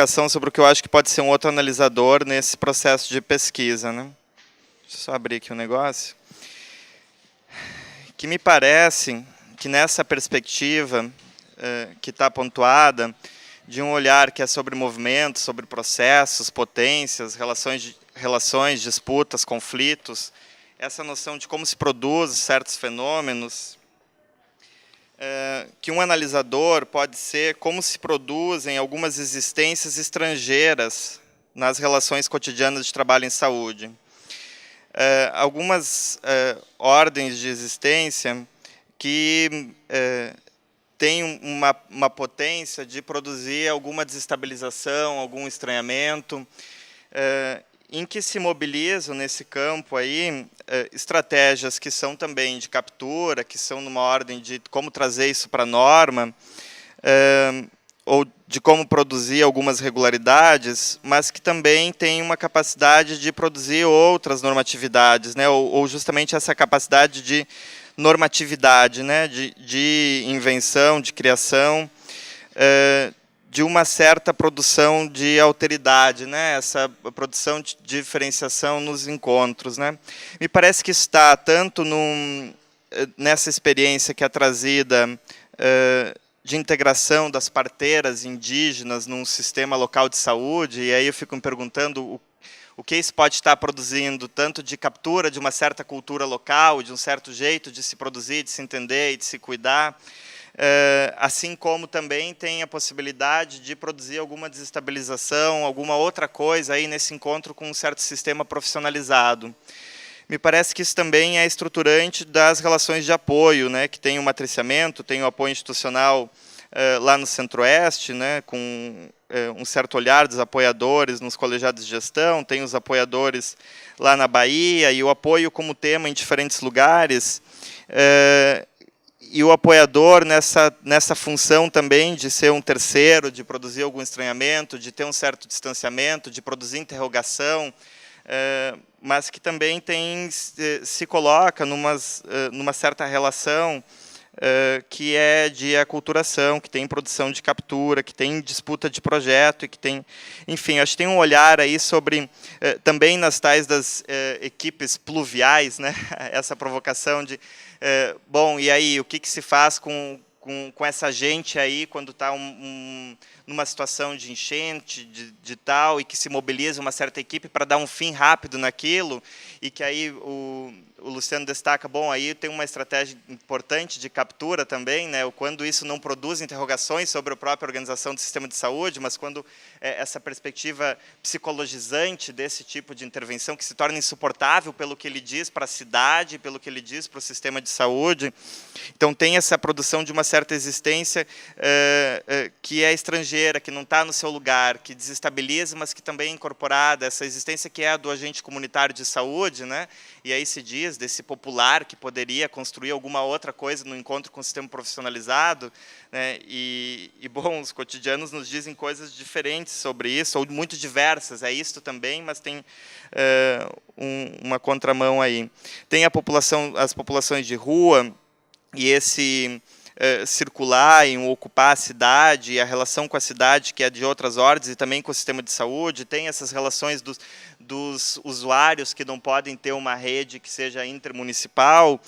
provocação sobre o que eu acho que pode ser um outro analisador nesse processo de pesquisa, né? Deixa eu só abrir aqui um negócio. Que me parece que nessa perspectiva que está pontuada, de um olhar que é sobre movimentos, sobre processos, potências, relações, disputas, conflitos, essa noção de como se produzem certos fenômenos, que um analisador pode ser como se produzem algumas existências estrangeiras nas relações cotidianas de trabalho em saúde. Algumas ordens de existência que têm uma potência de produzir alguma desestabilização, algum estranhamento, em que se mobilizam nesse campo aí estratégias que são também de captura, que são numa ordem de como trazer isso para a norma, ou de como produzir algumas regularidades, mas que também tem uma capacidade de produzir outras normatividades, né? Ou justamente essa capacidade de normatividade, né? de invenção, de criação, de uma certa produção de alteridade, né? Essa produção de diferenciação nos encontros, né? Me parece que está tanto nessa experiência que é trazida de integração das parteiras indígenas num sistema local de saúde, e aí eu fico me perguntando o que isso pode estar produzindo, tanto de captura de uma certa cultura local, de um certo jeito de se produzir, de se entender e de se cuidar, assim como também tem a possibilidade de produzir alguma desestabilização, alguma outra coisa aí nesse encontro com um certo sistema profissionalizado. Me parece que isso também é estruturante das relações de apoio, né, que tem o matriciamento, tem o apoio institucional lá no Centro-Oeste, né, com um certo olhar dos apoiadores nos colegiados de gestão, tem os apoiadores lá na Bahia, e o apoio como tema em diferentes lugares, e o apoiador nessa função também de ser um terceiro, de produzir algum estranhamento, de ter um certo distanciamento, de produzir interrogação, mas que também se coloca numa certa relação que é de aculturação, que tem produção de captura, que tem disputa de projeto, e que tem, enfim, acho que tem um olhar aí sobre, também nas tais das equipes pluviais, né, essa provocação de, bom, e aí, o que se faz com essa gente aí quando está numa situação de enchente, de tal, e que se mobiliza uma certa equipe para dar um fim rápido naquilo, e que aí o Luciano destaca, bom, aí tem uma estratégia importante de captura também, né, quando isso não produz interrogações sobre a própria organização do sistema de saúde, mas quando essa perspectiva psicologizante desse tipo de intervenção, que se torna insuportável pelo que ele diz para a cidade, pelo que ele diz para o sistema de saúde. Então, tem essa produção de uma certa existência que é estrangeira, que não está no seu lugar, que desestabiliza, mas que também é incorporada, essa existência que é a do agente comunitário de saúde, né? E aí se diz desse popular que poderia construir alguma outra coisa no encontro com o sistema profissionalizado, né? Bom, os cotidianos nos dizem coisas diferentes sobre isso, ou muito diversas, é isto também, mas tem uma contramão aí. Tem as populações de rua, e esse circular em ocupar a cidade, e a relação com a cidade, que é de outras ordens, e também com o sistema de saúde, tem essas relações dos usuários que não podem ter uma rede que seja intermunicipal,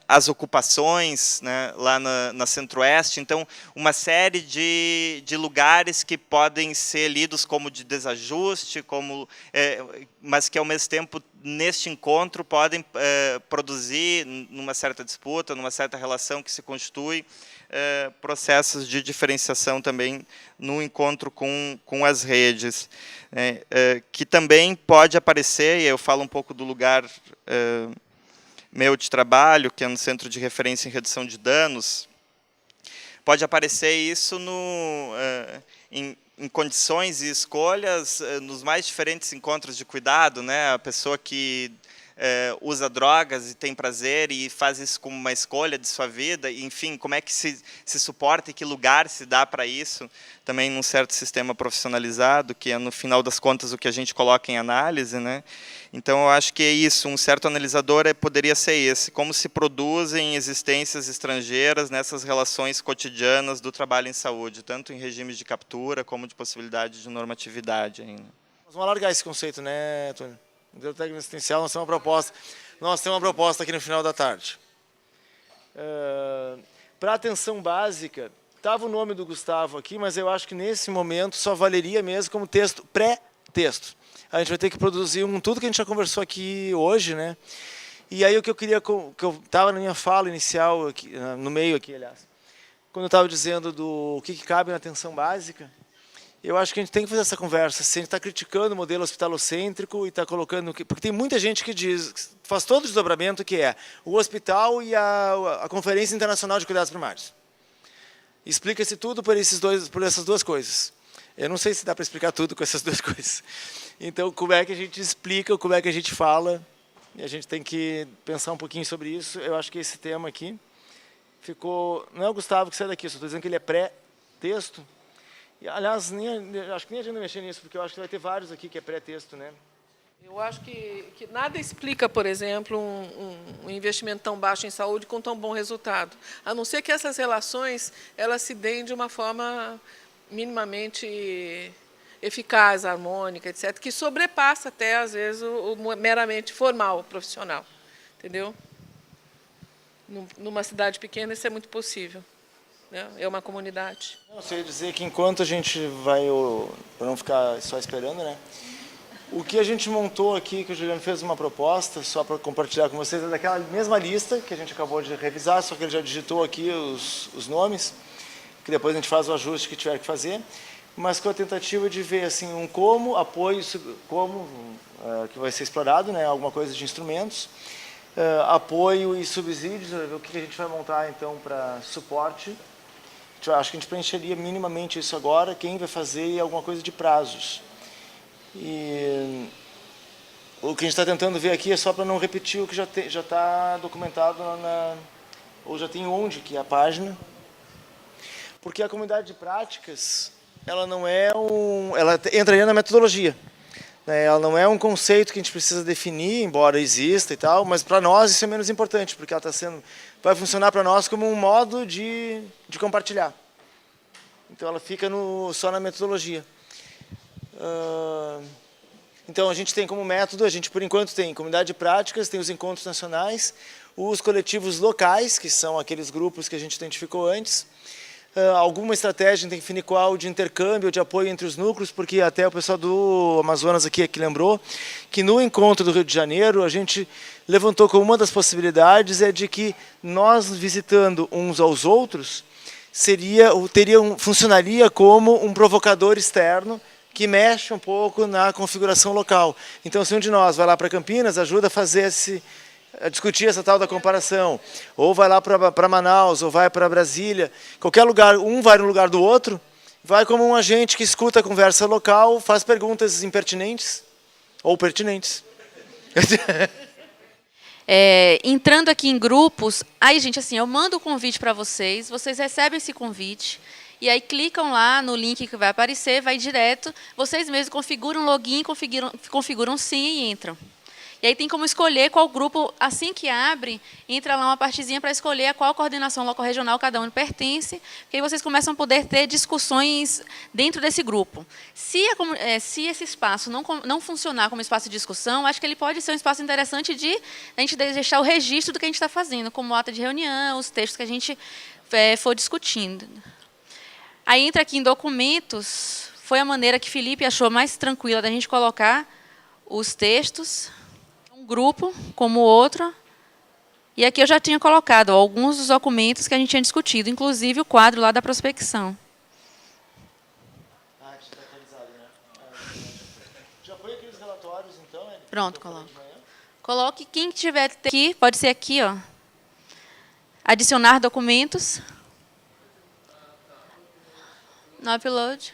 as ocupações, né, lá na Centro-Oeste. Então, uma série de lugares que podem ser lidos como de desajuste, mas que, ao mesmo tempo, neste encontro, podem produzir, numa certa disputa, numa certa relação que se constitui, processos de diferenciação também no encontro com as redes, que também pode aparecer, e eu falo um pouco do lugar meu de trabalho, que é no Centro de Referência em Redução de Danos, pode aparecer isso em condições e escolhas nos mais diferentes encontros de cuidado, né? A pessoa que usa drogas e tem prazer e faz isso como uma escolha de sua vida, enfim, como é que se suporta e que lugar se dá para isso, também num certo sistema profissionalizado, que é, no final das contas, o que a gente coloca em análise, né? Então, eu acho que é isso, um certo analisador poderia ser esse, como se produzem existências estrangeiras nessas relações cotidianas do trabalho em saúde, tanto em regimes de captura, como de possibilidade de normatividade ainda. Nós vamos alargar esse conceito, né, Tony? No técnico assistencial, nós temos uma proposta aqui no final da tarde. Para atenção básica, estava o nome do Gustavo aqui, mas eu acho que nesse momento só valeria mesmo como texto, pré-texto. A gente vai ter que produzir tudo que a gente já conversou aqui hoje, né? E aí o que eu queria, que eu estava na minha fala inicial, aqui, no meio aqui, aliás, quando eu estava dizendo do que cabe na atenção básica, eu acho que a gente tem que fazer essa conversa. Se a gente está criticando o modelo hospitalocêntrico e está colocando... Porque tem muita gente que faz todo o desdobramento que é o hospital e a Conferência Internacional de Cuidados Primários. Explica-se tudo por essas duas coisas. Eu não sei se dá para explicar tudo com essas duas coisas. Então, como é que a gente explica, como é que a gente fala? E a gente tem que pensar um pouquinho sobre isso. Eu acho que esse tema aqui ficou... Não é o Gustavo que sai daqui, só estou dizendo que ele é pré-texto. E, aliás, acho que nem adianta mexer nisso, porque eu acho que vai ter vários aqui que é pré-texto, né? Eu acho que nada explica, por exemplo, um investimento tão baixo em saúde com tão bom resultado. A não ser que essas relações elas se deem de uma forma minimamente eficaz, harmônica, etc., que sobrepassa até, às vezes, o meramente formal, profissional. Entendeu? Numa cidade pequena, isso é muito possível. Né? É uma comunidade. Eu ia dizer que enquanto a gente vai, para não ficar só esperando, né? O que a gente montou aqui, que o Juliano fez uma proposta, só para compartilhar com vocês, é daquela mesma lista que a gente acabou de revisar, só que ele já digitou aqui os nomes, que depois a gente faz o ajuste que tiver que fazer, mas com a tentativa de ver assim, como, apoio, que vai ser explorado, né, alguma coisa de instrumentos, apoio e subsídios, o que a gente vai montar então para suporte. Acho que a gente preencheria minimamente isso agora, quem vai fazer e alguma coisa de prazos. E o que a gente está tentando ver aqui é só para não repetir o que já está documentado ou já tem onde, que é a página. Porque a comunidade de práticas, ela não é ela entraria na metodologia. Né? Ela não é um conceito que a gente precisa definir, embora exista e tal, mas para nós isso é menos importante, porque ela vai funcionar para nós como um modo de compartilhar. Então ela fica só na metodologia. Então a gente tem como método, a gente por enquanto tem comunidade de práticas, tem os encontros nacionais, os coletivos locais, que são aqueles grupos que a gente identificou antes, alguma estratégia, tem que definir qual, de intercâmbio, de apoio entre os núcleos, porque até o pessoal do Amazonas aqui que lembrou que no encontro do Rio de Janeiro a gente levantou como uma das possibilidades de que nós visitando uns aos outros funcionaria como um provocador externo que mexe um pouco na configuração local. Então, se um de nós vai lá para Campinas, ajuda a discutir essa tal da comparação, ou vai lá para Manaus, ou vai para Brasília, qualquer lugar, um vai no lugar do outro, vai como um agente que escuta a conversa local, faz perguntas impertinentes ou pertinentes. Entrando aqui em grupos, aí, gente, assim, eu mando o convite para vocês recebem esse convite, e aí clicam lá no link que vai aparecer, vai direto, vocês mesmos configuram o login, configuram sim e entram. E aí tem como escolher qual grupo, assim que abre, entra lá uma partezinha para escolher a qual coordenação local-regional cada um pertence, porque aí vocês começam a poder ter discussões dentro desse grupo. Se esse espaço não funcionar como espaço de discussão, acho que ele pode ser um espaço interessante de a gente deixar o registro do que a gente está fazendo, como ata de reunião, os textos que a gente for discutindo. Aí entra aqui em documentos, foi a maneira que Felipe achou mais tranquila da gente colocar os textos, um grupo como o outro, e aqui eu já tinha colocado alguns dos documentos que a gente tinha discutido, inclusive o quadro lá da prospecção. Está atualizado, né? Já foi aqueles relatórios, então? Pronto, coloque. Coloque quem tiver aqui, pode ser aqui, ó. Adicionar documentos. No upload.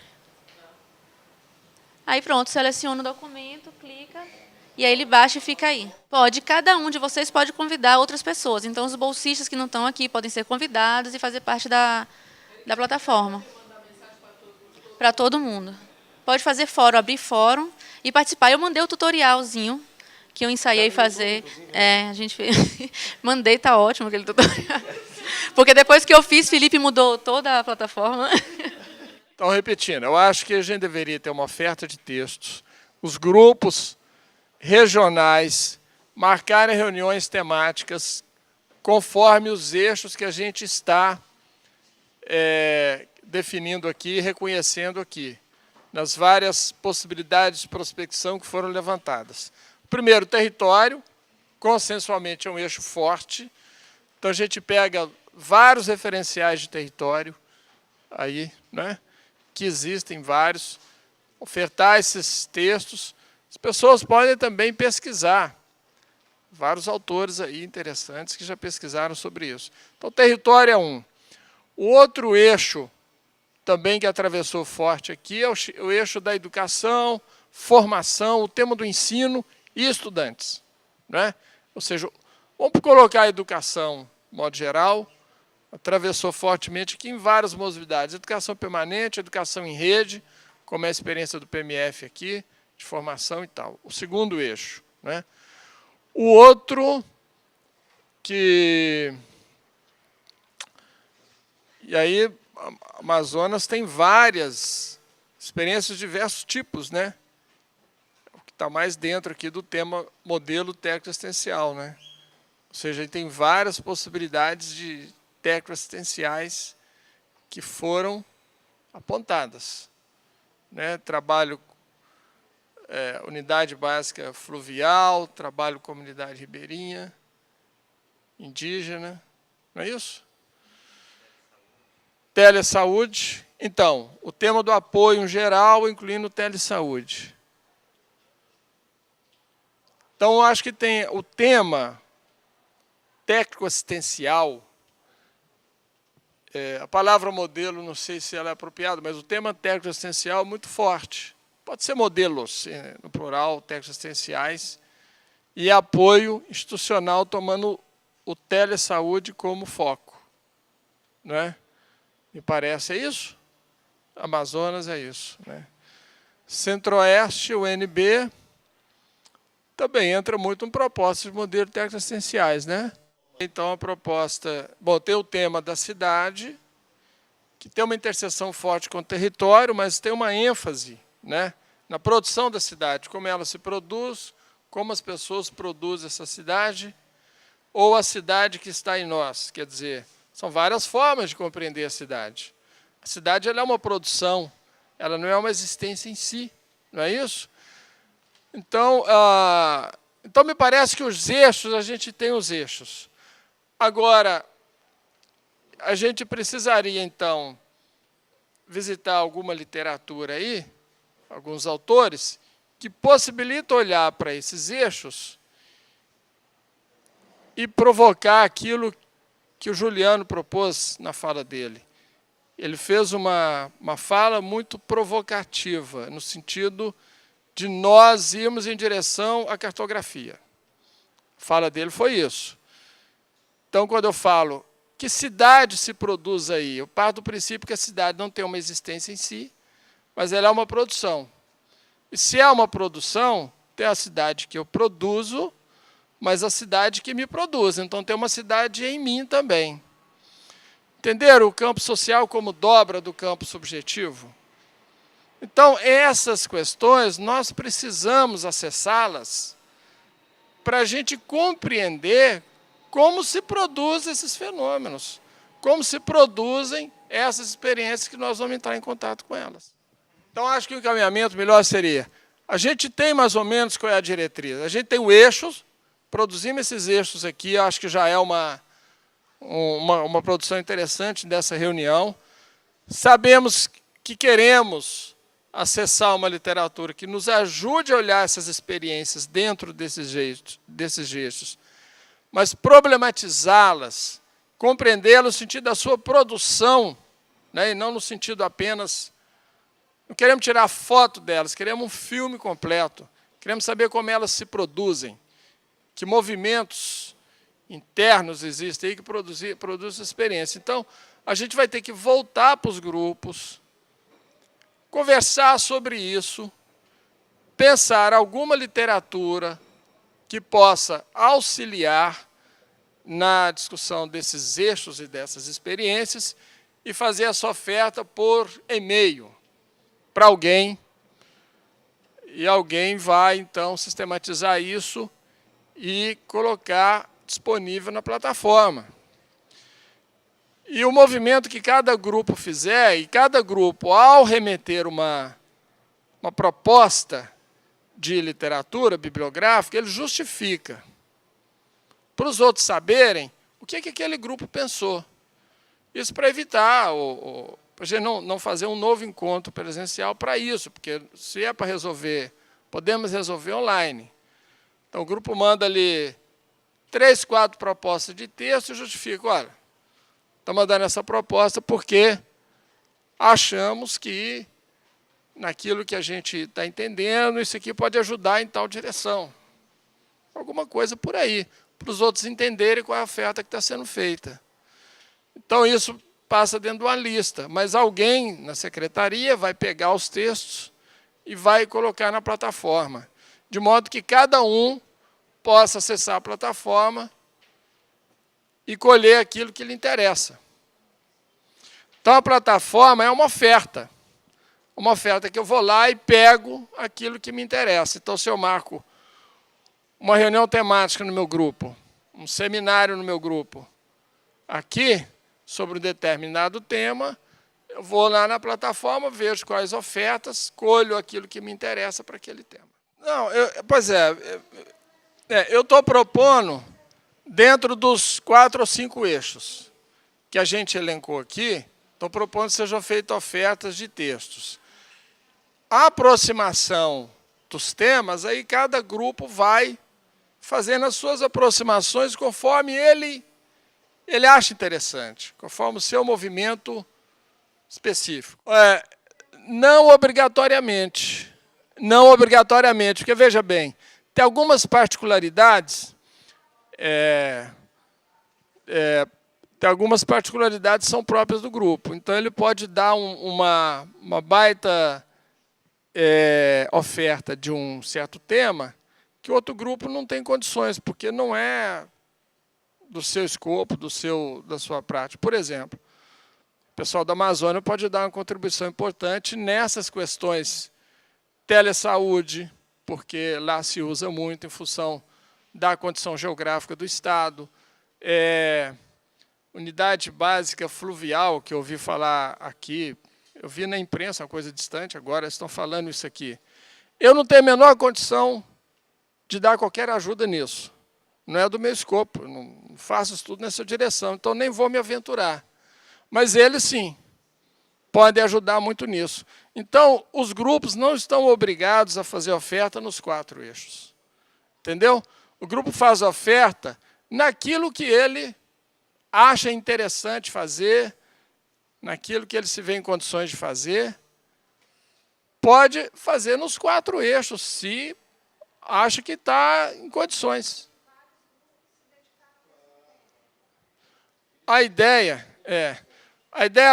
Aí pronto, seleciona o documento, clica e aí ele baixa e fica aí. Cada um de vocês pode convidar outras pessoas. Então, os bolsistas que não estão aqui podem ser convidados e fazer parte da plataforma. Para todo mundo. Pode fazer fórum, abrir fórum e participar. Eu mandei o tutorialzinho que eu ensaiei fazer. A gente fez. Mandei, tá ótimo aquele tutorial. Porque depois que eu fiz, Felipe mudou toda a plataforma. Então, repetindo, eu acho que a gente deveria ter uma oferta de textos, os grupos regionais marcarem reuniões temáticas conforme os eixos que a gente está definindo aqui, reconhecendo aqui, nas várias possibilidades de prospecção que foram levantadas. Primeiro, território, consensualmente é um eixo forte. Então, a gente pega vários referenciais de território, aí, né, que existem vários, ofertar esses textos. As pessoas podem também pesquisar. Vários autores aí interessantes que já pesquisaram sobre isso. Então, território é um. O outro eixo também que atravessou forte aqui é o eixo da educação, formação, o tema do ensino e estudantes. Né? Ou seja, vamos colocar a educação, de modo geral, atravessou fortemente aqui em várias modalidades. Educação permanente, educação em rede, como é a experiência do PMF aqui, de formação e tal. O segundo eixo. Né? O outro que... E aí, a Amazonas tem várias experiências de diversos tipos, né? O que está mais dentro aqui do tema modelo técnico-assistencial, né? Ou seja, tem várias possibilidades de técnico-assistenciais que foram apontadas. Né? Trabalho, unidade básica fluvial, trabalho comunidade ribeirinha, indígena, não é isso? Telesaúde. Então, o tema do apoio em geral, incluindo telesaúde. Então, eu acho que tem o tema técnico-assistencial, a palavra modelo, não sei se ela é apropriada, mas o tema técnico-assistencial é muito forte. Pode ser modelos, no plural, técnico-assistenciais, e apoio institucional, tomando o telesaúde como foco. Não é? Me parece, é isso? Amazonas é isso. Né? Centro-Oeste, o UNB, também entra muito em propostas de modelo técnico-assistenciais, né? Então, a proposta... Bom, tem o tema da cidade, que tem uma interseção forte com o território, mas tem uma ênfase, né, na produção da cidade, como ela se produz, como as pessoas produzem essa cidade, ou a cidade que está em nós. Quer dizer, são várias formas de compreender a cidade. A cidade ela é uma produção, ela não é uma existência em si, não é isso? Então, me parece que os eixos, a gente tem os eixos. Agora, a gente precisaria, então, visitar alguma literatura aí, alguns autores, que possibilitam olhar para esses eixos e provocar aquilo que o Juliano propôs na fala dele. Ele fez uma fala muito provocativa, no sentido de nós irmos em direção à cartografia. A fala dele foi isso. Então, quando eu falo que cidade se produz aí, eu parto do princípio que a cidade não tem uma existência em si, mas ela é uma produção. E se é uma produção, tem a cidade que eu produzo, mas a cidade que me produz. Então, tem uma cidade em mim também. Entenderam o campo social como dobra do campo subjetivo? Então, essas questões, nós precisamos acessá-las para a gente compreender como se produzem esses fenômenos, como se produzem essas experiências que nós vamos entrar em contato com elas. Então, acho que o encaminhamento melhor seria, a gente tem mais ou menos qual é a diretriz, a gente tem o eixo, produzimos esses eixos aqui, acho que já é uma produção interessante dessa reunião. Sabemos que queremos acessar uma literatura que nos ajude a olhar essas experiências dentro desses eixos, mas problematizá-las, compreendê-las no sentido da sua produção, né, e não no sentido apenas... Não queremos tirar foto delas, queremos um filme completo, Queremos saber como elas se produzem, que movimentos internos existem aí que produzem essa experiência. Então, a gente vai ter que voltar para os grupos, conversar sobre isso, pensar alguma literatura que possa auxiliar na discussão desses eixos e dessas experiências e fazer essa oferta por e-mail para alguém. E alguém vai, então, sistematizar isso e colocar disponível na plataforma. E o movimento que cada grupo fizer, e cada grupo, ao remeter uma proposta de literatura bibliográfica, ele justifica, para os outros saberem o que aquele grupo pensou. Isso para evitar, para a gente não fazer um novo encontro presencial para isso, porque se é para resolver, podemos resolver online. Então, o grupo manda ali 3, 4 propostas de texto e justifica, olha, está mandando essa proposta porque achamos que, naquilo que a gente está entendendo, isso aqui pode ajudar em tal direção. Alguma coisa por aí, para os outros entenderem qual é a oferta que está sendo feita. Então, isso passa dentro de uma lista, mas alguém na secretaria vai pegar os textos e vai colocar na plataforma, de modo que cada um possa acessar a plataforma e colher aquilo que lhe interessa. Então, a plataforma é uma oferta que eu vou lá e pego aquilo que me interessa. Então, se eu marco uma reunião temática no meu grupo, um seminário no meu grupo, aqui, sobre um determinado tema, eu vou lá na plataforma, vejo quais ofertas, colho aquilo que me interessa para aquele tema. Não, eu estou propondo, dentro dos 4 ou 5 eixos que a gente elencou aqui, estou propondo que sejam feitas ofertas de textos. A aproximação dos temas, aí cada grupo vai fazendo as suas aproximações conforme ele acha interessante, conforme o seu movimento específico. Não obrigatoriamente, porque, veja bem, tem algumas particularidades, que são próprias do grupo. Então, ele pode dar uma baita oferta de um certo tema que outro grupo não tem condições, porque não é do seu escopo, da sua prática. Por exemplo, o pessoal da Amazônia pode dar uma contribuição importante nessas questões telesaúde, porque lá se usa muito em função da condição geográfica do Estado, unidade básica fluvial, que eu ouvi falar aqui, eu vi na imprensa, uma coisa distante, agora estão falando isso aqui. Eu não tenho a menor condição de dar qualquer ajuda nisso. Não é do meu escopo, eu não faço estudo nessa direção, então nem vou me aventurar. Mas eles, sim, podem ajudar muito nisso. Então, os grupos não estão obrigados a fazer oferta nos 4 eixos. Entendeu? O grupo faz oferta naquilo que ele acha interessante fazer, naquilo que ele se vê em condições de fazer. Pode fazer nos 4 eixos, se acha que está em condições. A ideia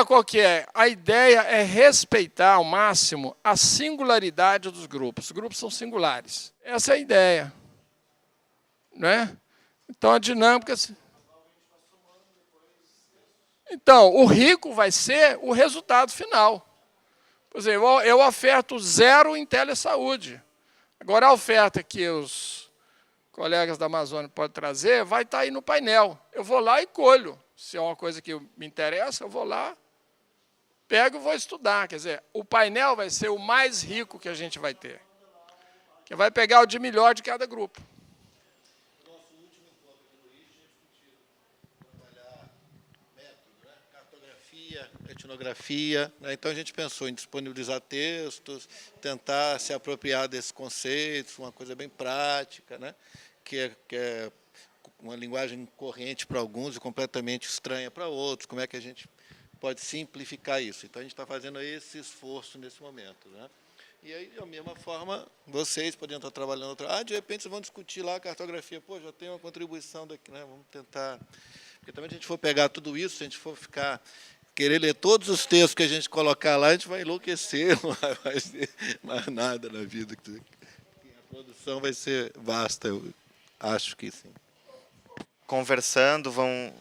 qual que é? A ideia é respeitar ao máximo a singularidade dos grupos. Os grupos são singulares. Essa é a ideia. Né? Então, a dinâmica... Então, o rico vai ser o resultado final. Por exemplo, eu oferto 0 em telesaúde. Agora, a oferta que os colegas da Amazônia podem trazer vai estar aí no painel. Eu vou lá e colho. Se é uma coisa que me interessa, eu vou lá, pego e vou estudar. Quer dizer, o painel vai ser o mais rico que a gente vai ter, que vai pegar o de melhor de cada grupo. Nosso último encontro aqui no Rio, a gente discutiu trabalhar método, né? Cartografia, etnografia. Né? Então, a gente pensou em disponibilizar textos, tentar se apropriar desses conceitos, uma coisa bem prática, né? que é uma linguagem corrente para alguns e completamente estranha para outros. Como é que a gente pode simplificar isso? Então, a gente está fazendo esse esforço nesse momento. Né? E aí, da mesma forma, vocês poderiam estar trabalhando outra. De repente, vocês vão discutir lá a cartografia. Pô, já tem uma contribuição daqui, né? Vamos tentar. Porque também, se a gente for pegar tudo isso, se a gente for querer ler todos os textos que a gente colocar lá, a gente vai enlouquecer, não vai fazer mais nada na vida. A produção vai ser vasta, eu acho que sim. Conversando, vão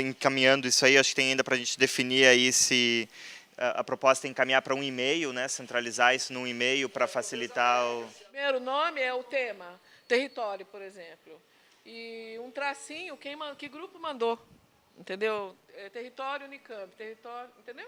encaminhando isso aí. Acho que tem ainda para a gente definir aí se a proposta é encaminhar para um e-mail, né? Centralizar isso num e-mail para facilitar o... Primeiro nome é o tema, território, por exemplo. E um tracinho, que grupo mandou, entendeu? Território Unicamp, território, entendeu?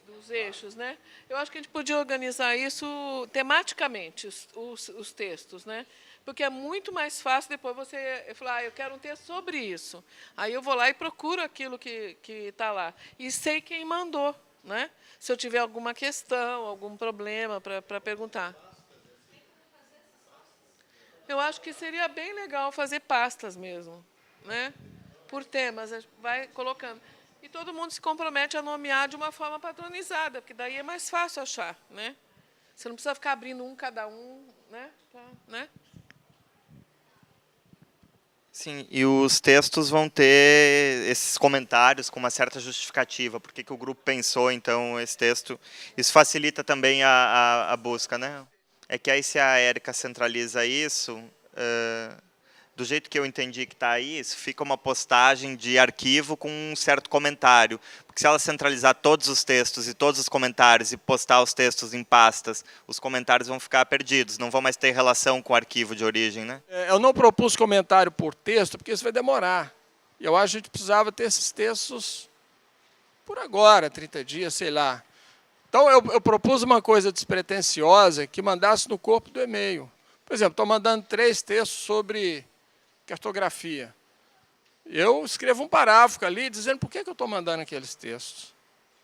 Dos eixos, né? Eu acho que a gente podia organizar isso tematicamente, os textos, né? Porque é muito mais fácil depois você falar, eu quero um texto sobre isso. Aí eu vou lá e procuro aquilo que está lá. E sei quem mandou, né? Se eu tiver alguma questão, algum problema para perguntar. Eu acho que seria bem legal fazer pastas mesmo, né? Por temas, vai colocando. E todo mundo se compromete a nomear de uma forma padronizada, porque daí é mais fácil achar, né? Você não precisa ficar abrindo cada um, né? Sim, e os textos vão ter esses comentários com uma certa justificativa, por que o grupo pensou, então, esse texto. Isso facilita também a busca, né? É que aí, se a Érica centraliza isso, do jeito que eu entendi que está aí, isso fica uma postagem de arquivo com um certo comentário. Porque se ela centralizar todos os textos e todos os comentários e postar os textos em pastas, os comentários vão ficar perdidos, não vão mais ter relação com o arquivo de origem, né? Eu não propus comentário por texto, porque isso vai demorar. E eu acho que a gente precisava ter esses textos por agora, 30 dias, sei lá. Então, eu propus uma coisa despretensiosa que mandasse no corpo do e-mail. Por exemplo, estou mandando 3 textos sobre cartografia. Eu escrevo um parágrafo ali dizendo por que eu estou mandando aqueles textos.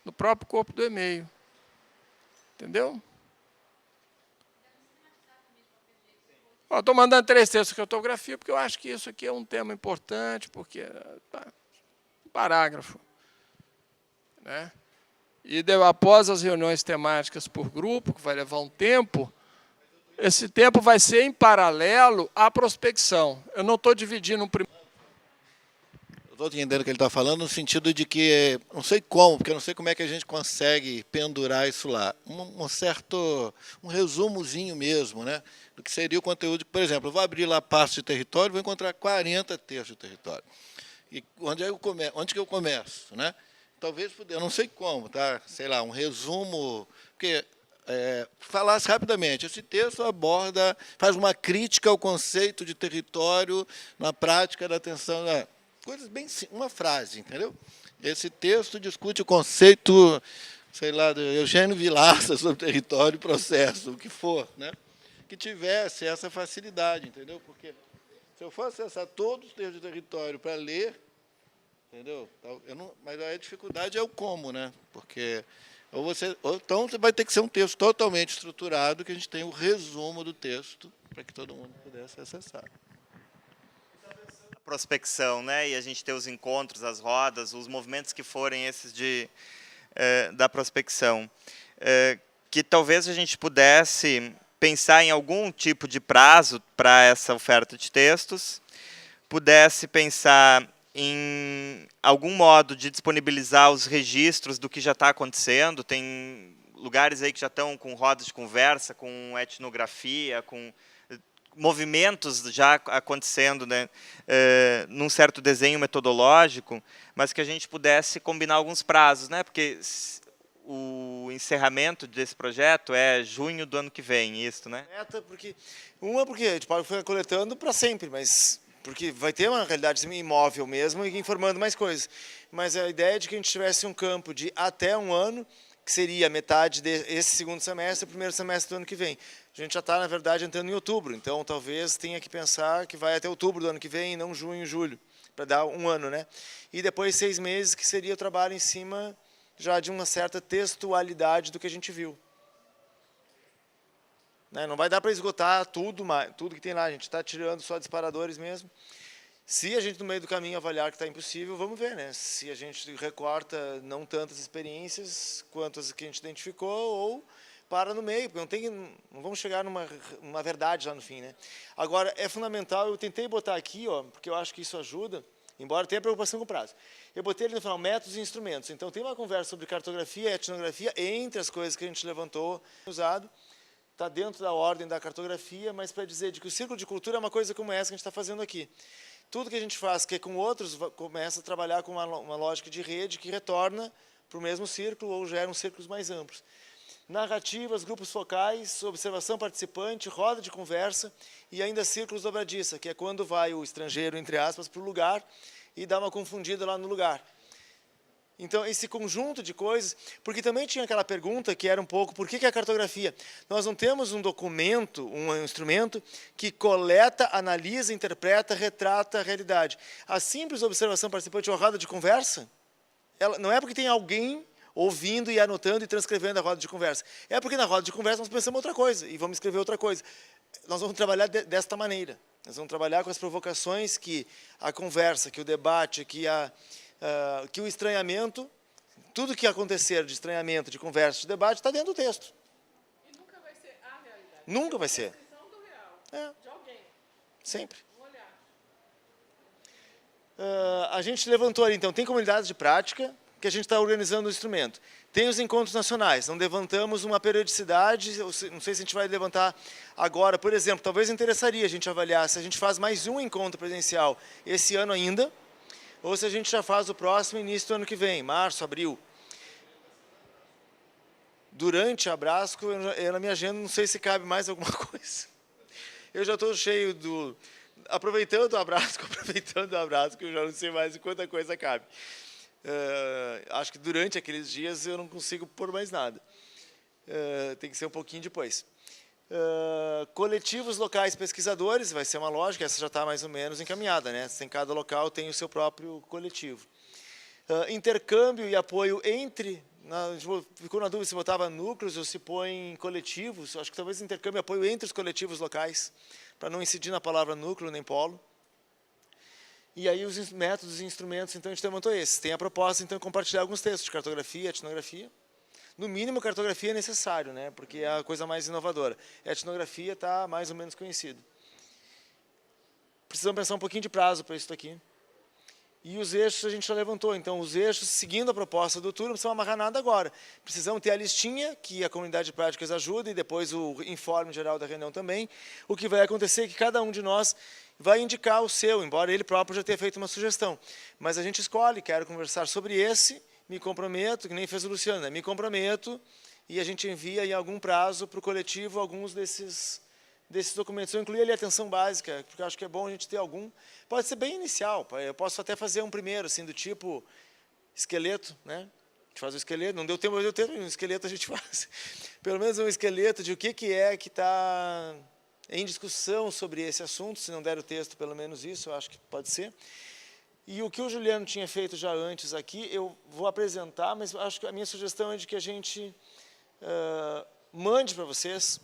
No próprio corpo do e-mail. Entendeu? Estou mandando 3 textos de cartografia porque eu acho que isso aqui é um tema importante, porque um parágrafo. Né? E após as reuniões temáticas por grupo, que vai levar um tempo, esse tempo vai ser em paralelo à prospecção. Eu não estou dividindo um primeiro. Estou entendendo o que ele está falando, no sentido de que, não sei como, porque eu não sei como é que a gente consegue pendurar isso lá. Um resumozinho mesmo, né, do que seria o conteúdo. Por exemplo, eu vou abrir lá a parte de território, vou encontrar 40 textos de território. E onde que eu começo? Né? Talvez, eu não sei como, tá? Sei lá, um resumo, porque... falasse rapidamente, esse texto faz uma crítica ao conceito de território na prática da atenção, coisas bem uma frase, entendeu? Esse texto discute o conceito, sei lá, de Eugênio Vilaça sobre território e processo, o que for, né? Que tivesse essa facilidade, entendeu? Porque se eu for acessar todos os textos de território para ler, entendeu? Mas a dificuldade é o como, né? Porque então você vai ter que ser um texto totalmente estruturado, que a gente tenha o resumo do texto, para que todo mundo pudesse acessar. A prospecção, né? E a gente ter os encontros, as rodas, os movimentos que forem esses da prospecção. Que talvez a gente pudesse pensar em algum tipo de prazo para essa oferta de textos, pudesse pensar em algum modo de disponibilizar os registros do que já está acontecendo. Tem lugares aí que já estão com rodas de conversa, com etnografia, com movimentos já acontecendo, né, num certo desenho metodológico, mas que a gente pudesse combinar alguns prazos, né, porque o encerramento desse projeto é junho do ano que vem, isso, né? Porque a gente pode ficar coletando para sempre, mas... porque vai ter uma realidade imóvel mesmo e informando mais coisas. Mas a ideia é de que a gente tivesse um campo de até um ano, que seria metade desse segundo semestre e o primeiro semestre do ano que vem. A gente já está, na verdade, entrando em outubro, então talvez tenha que pensar que vai até outubro do ano que vem, e não junho, julho, para dar um ano, né? E depois 6 meses, que seria o trabalho em cima já de uma certa textualidade do que a gente viu. Não vai dar para esgotar tudo que tem lá, a gente está tirando só disparadores mesmo. Se a gente, no meio do caminho, avaliar que está impossível, vamos ver, né? Se a gente recorta não tantas experiências quanto as que a gente identificou, ou para no meio, porque não vamos chegar numa verdade lá no fim, né? Agora, é fundamental, eu tentei botar aqui, ó, porque eu acho que isso ajuda, embora tenha preocupação com o prazo. Eu botei ali no final métodos e instrumentos. Então, tem uma conversa sobre cartografia e etnografia, entre as coisas que a gente levantou, usado. Está dentro da ordem da cartografia, mas para dizer de que o círculo de cultura é uma coisa como essa que a gente está fazendo aqui. Tudo que a gente faz que é com outros, começa a trabalhar com uma lógica de rede que retorna para o mesmo círculo ou gera círculos mais amplos. Narrativas, grupos focais, observação participante, roda de conversa e ainda círculos dobradiça, que é quando vai o estrangeiro, entre aspas, para o lugar e dá uma confundida lá no lugar. Então, esse conjunto de coisas, porque também tinha aquela pergunta que era um pouco, por que a cartografia? Nós não temos um documento, um instrumento que coleta, analisa, interpreta, retrata a realidade. A simples observação participante ou roda de conversa, não é porque tem alguém ouvindo e anotando e transcrevendo a roda de conversa. É porque na roda de conversa nós pensamos outra coisa e vamos escrever outra coisa. Nós vamos trabalhar desta maneira. Nós vamos trabalhar com as provocações que a conversa, que o debate, que o estranhamento, tudo que acontecer de estranhamento, de conversa, de debate, está dentro do texto. E nunca vai ser a realidade. Nunca vai ser. É do real, de alguém. Sempre. Um olhar. A gente levantou ali, então, tem comunidades de prática, que a gente está organizando o instrumento. Tem os encontros nacionais, não levantamos uma periodicidade, não sei se a gente vai levantar agora, por exemplo, talvez interessaria a gente avaliar se a gente faz mais um encontro presencial esse ano ainda, ou se a gente já faz o próximo início do ano que vem, março, abril. Durante a Abrasco, eu na minha agenda não sei se cabe mais alguma coisa. Eu já estou cheio do... Aproveitando o Abrasco, eu já não sei mais quanta coisa cabe. Acho que durante aqueles dias eu não consigo pôr mais nada. Tem que ser um pouquinho depois. Coletivos locais pesquisadores, vai ser uma lógica, essa já está mais ou menos encaminhada, né? Cada local tem o seu próprio coletivo. Intercâmbio e apoio entre, ficou na dúvida se botava núcleos ou se põe coletivos, acho que talvez intercâmbio e apoio entre os coletivos locais, para não incidir na palavra núcleo nem polo. E aí os métodos e instrumentos, então a gente levantou esses. Tem a proposta, então, de compartilhar alguns textos de cartografia, etnografia. No mínimo, cartografia é necessário, né? Porque é a coisa mais inovadora. A etnografia está mais ou menos conhecida. Precisamos pensar um pouquinho de prazo para isso aqui. E os eixos a gente já levantou. Então, os eixos, seguindo a proposta do turno, não precisamos amarrar nada agora. Precisamos ter a listinha, que a comunidade de práticas ajuda, e depois o informe geral da reunião também. O que vai acontecer é que cada um de nós vai indicar o seu, embora ele próprio já tenha feito uma sugestão. Mas a gente escolhe, quero conversar sobre esse, me comprometo, que nem fez o Luciano, né? Me comprometo e a gente envia em algum prazo para o coletivo alguns desses documentos. Eu incluí ali a atenção básica, porque eu acho que é bom a gente ter algum. Pode ser bem inicial, eu posso até fazer um primeiro, assim, do tipo esqueleto, né? A gente faz o esqueleto, não deu tempo, mas deu tempo, um esqueleto a gente faz. Pelo menos um esqueleto de o que é que está em discussão sobre esse assunto, se não der o texto, pelo menos isso, eu acho que pode ser. E o que o Juliano tinha feito já antes aqui, eu vou apresentar, mas acho que a minha sugestão é de que a gente mande para vocês,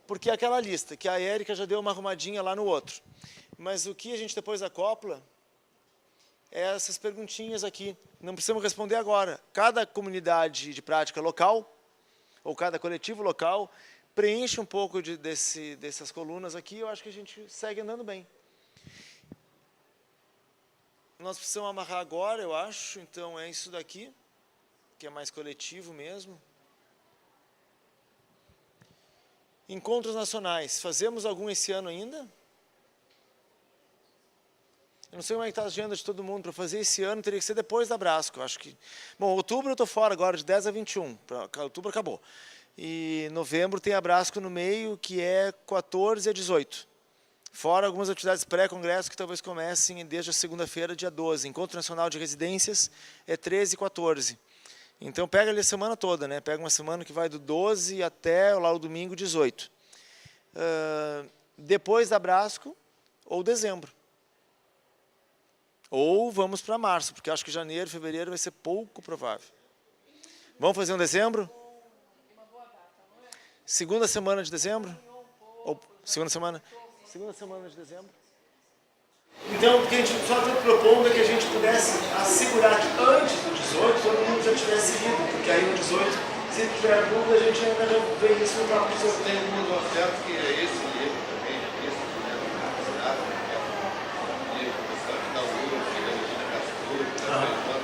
porque é aquela lista, que a Érica já deu uma arrumadinha lá no outro. Mas o que a gente depois acopla é essas perguntinhas aqui. Não precisamos responder agora. Cada comunidade de prática local, ou cada coletivo local, preenche um pouco dessas colunas aqui, eu acho que a gente segue andando bem. Nós precisamos amarrar agora, eu acho, então é isso daqui, que é mais coletivo mesmo. Encontros nacionais, fazemos algum esse ano ainda? Eu não sei como é que está a agenda de todo mundo para fazer esse ano, teria que ser depois da Abrasco, eu acho que... Bom, outubro eu estou fora agora, de 10 a 21, outubro acabou. E novembro tem Abrasco no meio, que é 14 a 18. Fora algumas atividades pré-congresso que talvez comecem desde a segunda-feira, dia 12. Encontro Nacional de Residências é 13 e 14. Então, pega ali a semana toda, né? Pega uma semana que vai do 12 até lá o domingo 18. Depois da Abrasco, ou dezembro. Ou vamos para março, porque acho que janeiro, fevereiro vai ser pouco provável. Vamos fazer um dezembro? Segunda semana de dezembro? Ou segunda semana? Segunda semana de dezembro. Então, o que a gente só está propondo é que a gente pudesse assegurar que antes do 18 todo mundo já tivesse ido, porque aí no 18, se tiver dúvida, a gente ainda vê isso no próprio professor. Tem um oferta que é esse livro também, esse livro da capacidade, que é um livro da URF, da Regina Castura,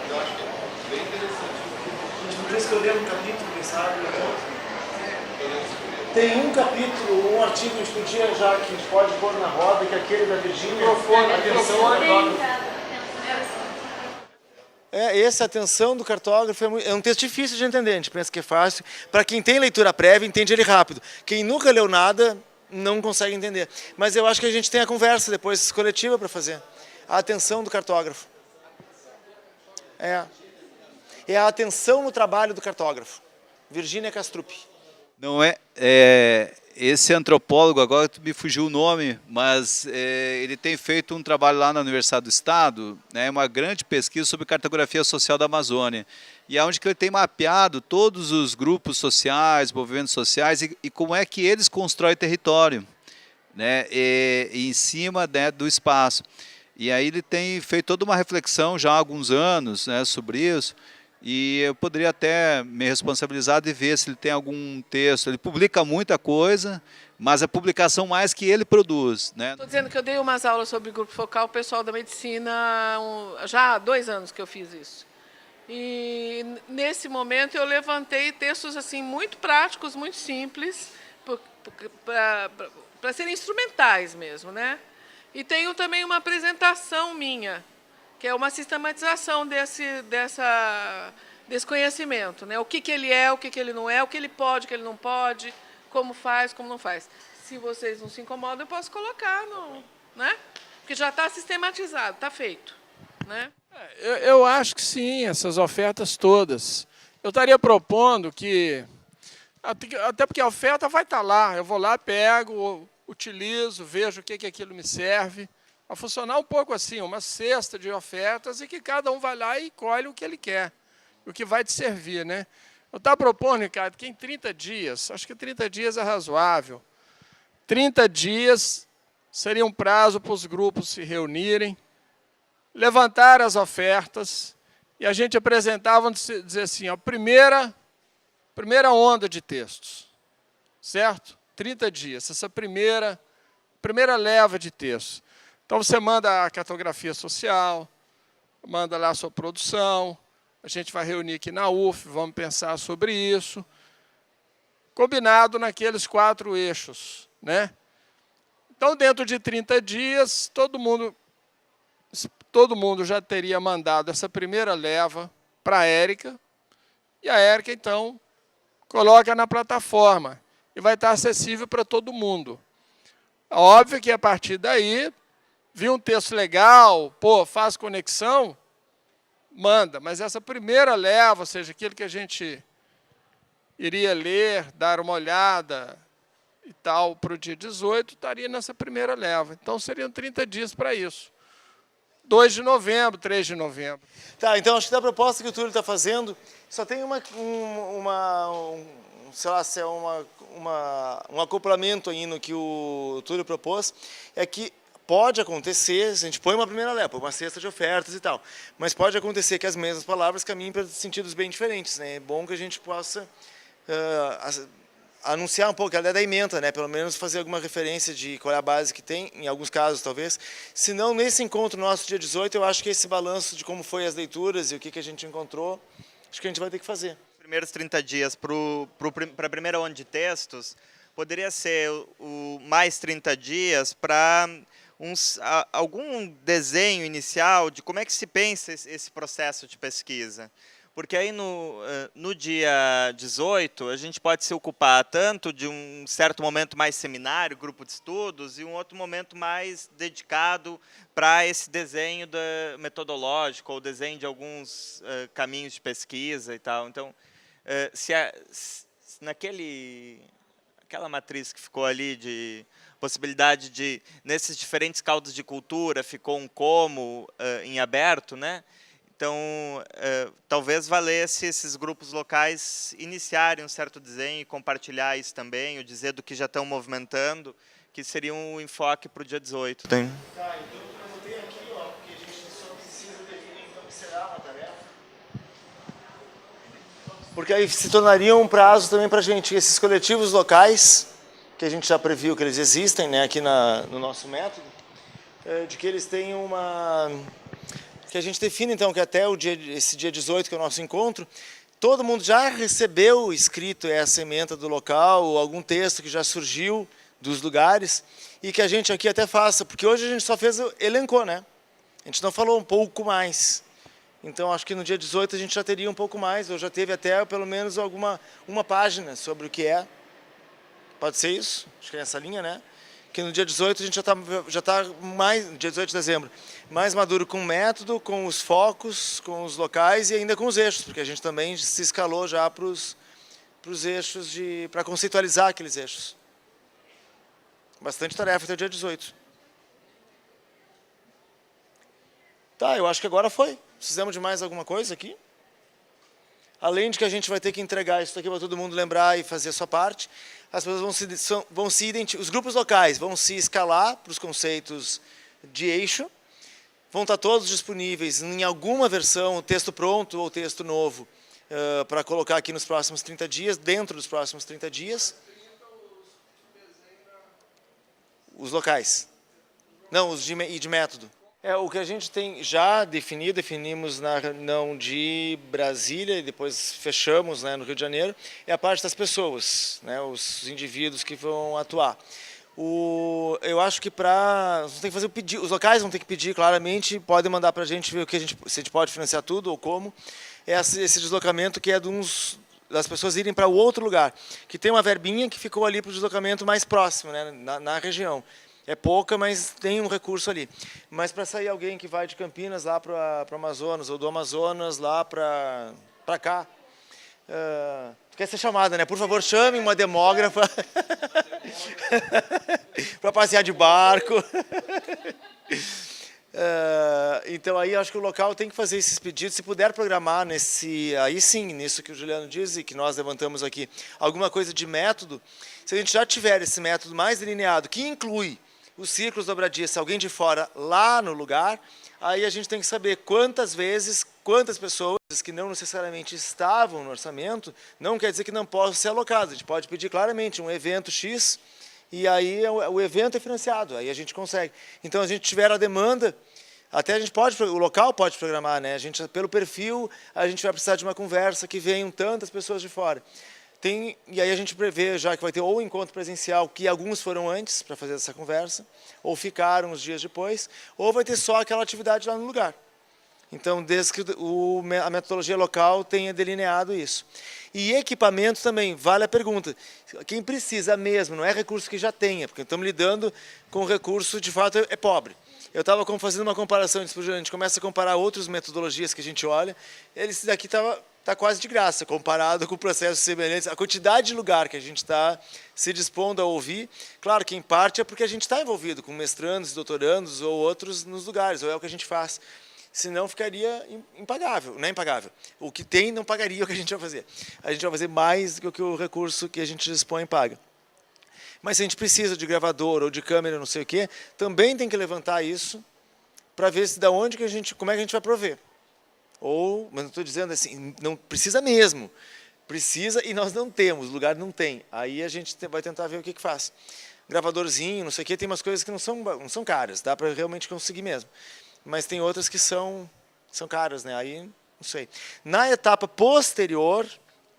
eu acho que é bem interessante. A gente podia escolher um capítulo, quem sabe, tem um capítulo, um artigo que a gente podia já, que a gente pode pôr na roda, que é aquele da Virgínia. Essa atenção do cartógrafo é um texto difícil de entender, a gente pensa que é fácil. Para quem tem leitura prévia, entende ele rápido. Quem nunca leu nada, não consegue entender. Mas eu acho que a gente tem a conversa depois, coletiva, para fazer. A atenção do cartógrafo. É a atenção no trabalho do cartógrafo. Virgínia Castrup. Não esse antropólogo, agora me fugiu o nome, mas ele tem feito um trabalho lá na Universidade do Estado, né, uma grande pesquisa sobre cartografia social da Amazônia, e é onde que ele tem mapeado todos os grupos sociais, movimentos sociais, e como é que eles constroem território, né, em cima, né, do espaço. E aí ele tem feito toda uma reflexão já há alguns anos, né, sobre isso. E eu poderia até me responsabilizar de ver se ele tem algum texto. Ele publica muita coisa, mas a publicação mais que ele produz, né? Estou dizendo que eu dei umas aulas sobre grupo focal, o pessoal da medicina, já há 2 anos que eu fiz isso. E nesse momento eu levantei textos assim muito práticos, muito simples, para serem instrumentais mesmo, né? E tenho também uma apresentação minha, que é uma sistematização desse conhecimento, né? O que ele é, o que ele não é, o que ele pode, o que ele não pode, como faz, como não faz. Se vocês não se incomodam, eu posso colocar, né? Porque já está sistematizado, está feito, né? Eu acho que sim, essas ofertas todas. Eu estaria propondo que, até porque a oferta vai estar lá, eu vou lá, pego, utilizo, vejo o que aquilo me serve, a funcionar um pouco assim, uma cesta de ofertas e que cada um vai lá e colhe o que ele quer, o que vai te servir, né? Eu estava propondo, Ricardo, que em 30 dias, acho que 30 dias é razoável, 30 dias seria um prazo para os grupos se reunirem, levantar as ofertas e a gente apresentar, vamos dizer assim, a primeira onda de textos, certo? 30 dias, essa primeira leva de textos. Então, você manda a cartografia social, manda lá a sua produção, a gente vai reunir aqui na UF, vamos pensar sobre isso, combinado naqueles 4 eixos, né? Então, dentro de 30 dias, todo mundo já teria mandado essa primeira leva para a Érica, e a Érica, então, coloca na plataforma, e vai estar acessível para todo mundo. Óbvio que, a partir daí, viu um texto legal, faz conexão, manda. Mas essa primeira leva, ou seja, aquilo que a gente iria ler, dar uma olhada e tal, para o dia 18, estaria nessa primeira leva. Então, seriam 30 dias para isso. 2 de novembro, 3 de novembro. Tá, então acho que da proposta que o Túlio está fazendo, só tem sei lá, se é um acoplamento aí no que o Túlio propôs, é que pode acontecer, a gente põe uma primeira leva, uma cesta de ofertas e tal, mas pode acontecer que as mesmas palavras caminhem para sentidos bem diferentes, né? É bom que a gente possa anunciar um pouco, a ideia da ementa, né? Pelo menos fazer alguma referência de qual é a base que tem, em alguns casos talvez. Se não, nesse encontro nosso dia 18, eu acho que esse balanço de como foi as leituras e o que a gente encontrou, acho que a gente vai ter que fazer. Os primeiros 30 dias para a primeira onda de textos, poderia ser o mais 30 dias para algum desenho inicial de como é que se pensa esse processo de pesquisa. Porque aí no dia 18, a gente pode se ocupar tanto de um certo momento mais seminário, grupo de estudos, e um outro momento mais dedicado para esse desenho metodológico, ou desenho de alguns caminhos de pesquisa e tal. Então, se aquela matriz que ficou ali de possibilidade de, nesses diferentes caldos de cultura, ficou um como em aberto, né? Então, talvez valesse esses grupos locais iniciarem um certo desenho e compartilhar isso também, ou dizer do que já estão movimentando, que seria um enfoque para o dia 18. Tá, então eu botei Porque aí se tornaria um prazo também para a gente, esses coletivos locais, que a gente já previu que eles existem, né, aqui no nosso método, de que eles tenham uma... Que a gente define, então, que até esse dia 18, que é o nosso encontro, todo mundo já recebeu escrito essa ementa do local, ou algum texto que já surgiu dos lugares, e que a gente aqui até faça, porque hoje a gente só elencou, né? A gente não falou um pouco mais. Então, acho que no dia 18 a gente já teria um pouco mais, ou já teve até pelo menos uma página sobre o que é. Pode ser isso? Acho que é essa linha, né? Que no dia 18 a gente já tá mais, dia 18 de dezembro, mais maduro com o método, com os focos, com os locais e ainda com os eixos, porque a gente também se escalou já para os eixos, para conceitualizar aqueles eixos. Bastante tarefa até o dia 18. Tá, eu acho que agora foi. Precisamos de mais alguma coisa aqui? Além de que a gente vai ter que entregar isso aqui para todo mundo lembrar e fazer a sua parte, as pessoas vão se identificar, os grupos locais vão se escalar para os conceitos de eixo, vão estar todos disponíveis em alguma versão, texto pronto ou texto novo, para colocar aqui nos próximos 30 dias, dentro dos próximos 30 dias. Os locais. Não, os de método. O que a gente tem já definimos na reunião de Brasília e depois fechamos, né, no Rio de Janeiro, é a parte das pessoas, né, os indivíduos que vão atuar. Eu acho que tem que fazer o pedido, os locais vão ter que pedir claramente, podem mandar para a gente ver se a gente pode financiar tudo ou como. Esse deslocamento que é das pessoas irem para o outro lugar, que tem uma verbinha que ficou ali para o deslocamento mais próximo, né, na região. É pouca, mas tem um recurso ali. Mas para sair alguém que vai de Campinas lá para o Amazonas, ou do Amazonas lá para cá, quer ser chamada, né? Por favor, chame uma demógrafa para passear de barco. Então aí acho que o local tem que fazer esses pedidos, se puder programar aí sim, nisso que o Juliano diz e que nós levantamos aqui, alguma coisa de método, se a gente já tiver esse método mais delineado, que inclui os círculos dobradiços, alguém de fora lá no lugar, aí a gente tem que saber quantas pessoas que não necessariamente estavam no orçamento, não quer dizer que não possam ser alocadas, a gente pode pedir claramente um evento X, e aí o evento é financiado, aí a gente consegue. Então, a gente tiver a demanda, até o local pode programar, né? Pelo perfil, a gente vai precisar de uma conversa que venham tantas pessoas de fora. E aí a gente prevê já que vai ter ou encontro presencial, que alguns foram antes para fazer essa conversa, ou ficaram uns dias depois, ou vai ter só aquela atividade lá no lugar. Então, desde que a metodologia local tenha delineado isso. E equipamento também, vale a pergunta. Quem precisa mesmo, não é recurso que já tenha, porque estamos lidando com recurso, de fato, é pobre. Eu estava fazendo uma comparação, a gente começa a comparar outras metodologias que a gente olha, esse daqui está quase de graça, comparado com processos semelhantes. A quantidade de lugar que a gente está se dispondo a ouvir, claro que em parte é porque a gente está envolvido com mestrandos, doutorandos ou outros nos lugares, ou é o que a gente faz. Senão ficaria impagável, não é impagável. O que tem não pagaria o que a gente vai fazer. A gente vai fazer mais do que o recurso que a gente dispõe paga. Mas se a gente precisa de gravador ou de câmera, não sei o quê, também tem que levantar isso para ver se como é que a gente vai prover. Mas não estou dizendo assim, não precisa mesmo. Precisa e nós não temos, o lugar não tem. Aí a gente vai tentar ver o que faz. Gravadorzinho, não sei o quê, tem umas coisas que não são caras, dá para realmente conseguir mesmo. Mas tem outras que são caras, né? Aí, não sei. Na etapa posterior,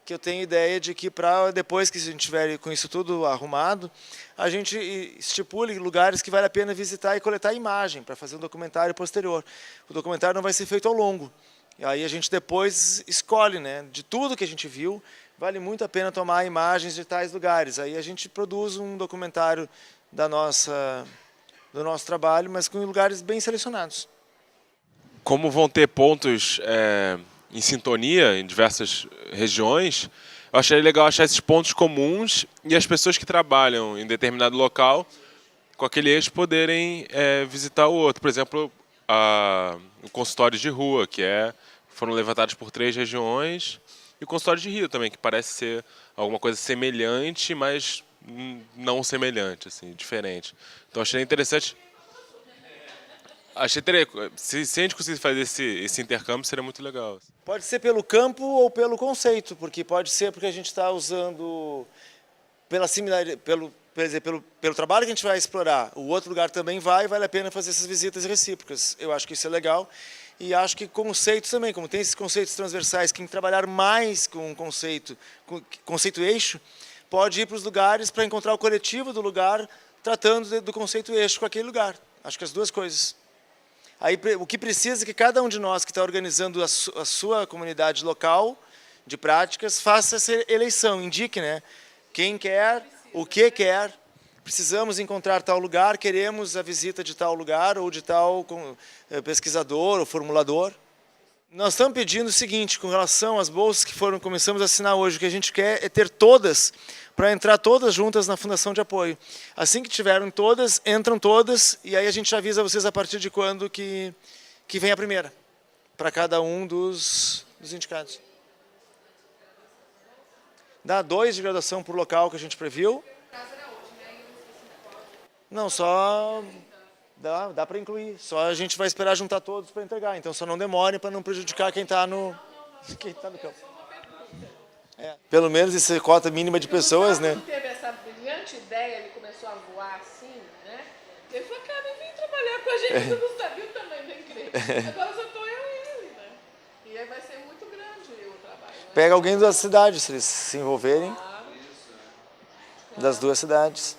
que eu tenho ideia de que depois que a gente tiver com isso tudo arrumado, a gente estipule lugares que vale a pena visitar e coletar imagem para fazer um documentário posterior. O documentário não vai ser feito ao longo. E aí a gente depois escolhe, né? De tudo que a gente viu, vale muito a pena tomar imagens de tais lugares. Aí a gente produz um documentário do nosso trabalho, mas com lugares bem selecionados. Como vão ter pontos em sintonia em diversas regiões, eu achei legal achar esses pontos comuns e as pessoas que trabalham em determinado local, com aquele eixo, poderem visitar o outro. Por exemplo, o consultório de rua, foram levantados por 3 regiões, e o consultório de Rio também, que parece ser alguma coisa semelhante, mas não semelhante, assim, diferente. Então achei interessante. Se a gente conseguir fazer esse intercâmbio, seria muito legal. Pode ser pelo campo ou pelo conceito, porque pode ser porque a gente está usando pela similaridade, pelo trabalho que a gente vai explorar. O outro lugar também vale a pena fazer essas visitas recíprocas. Eu acho que isso é legal. E acho que conceitos também, como tem esses conceitos transversais, quem trabalhar mais com conceito eixo, pode ir para os lugares para encontrar o coletivo do lugar, tratando do conceito eixo com aquele lugar. Acho que as duas coisas. Aí, o que precisa é que cada um de nós que está organizando a sua comunidade local de práticas faça essa eleição, indique, né? Quem quer, o que quer. Precisamos encontrar tal lugar, queremos a visita de tal lugar ou de tal pesquisador ou formulador. Nós estamos pedindo o seguinte, com relação às bolsas que começamos a assinar hoje, o que a gente quer é ter todas, para entrar todas juntas na Fundação de Apoio. Assim que tiverem todas, entram todas, e aí a gente avisa vocês a partir de quando que vem a primeira, para cada um dos indicados. Dá 2 de graduação por local que a gente previu. Não, só dá para incluir. Só a gente vai esperar juntar todos para entregar. Então só não demore para não prejudicar quem está no campo. Pelo menos essa cota mínima de pessoas, né? Ele teve essa brilhante ideia, ele começou a voar assim, né? Ele falou, cara, vem trabalhar com a gente, você não sabia o tamanho da igreja. Agora só estou eu e ele, né? E aí vai ser muito grande o trabalho. Né? Pega alguém da cidade, se eles se envolverem. Das 2 cidades.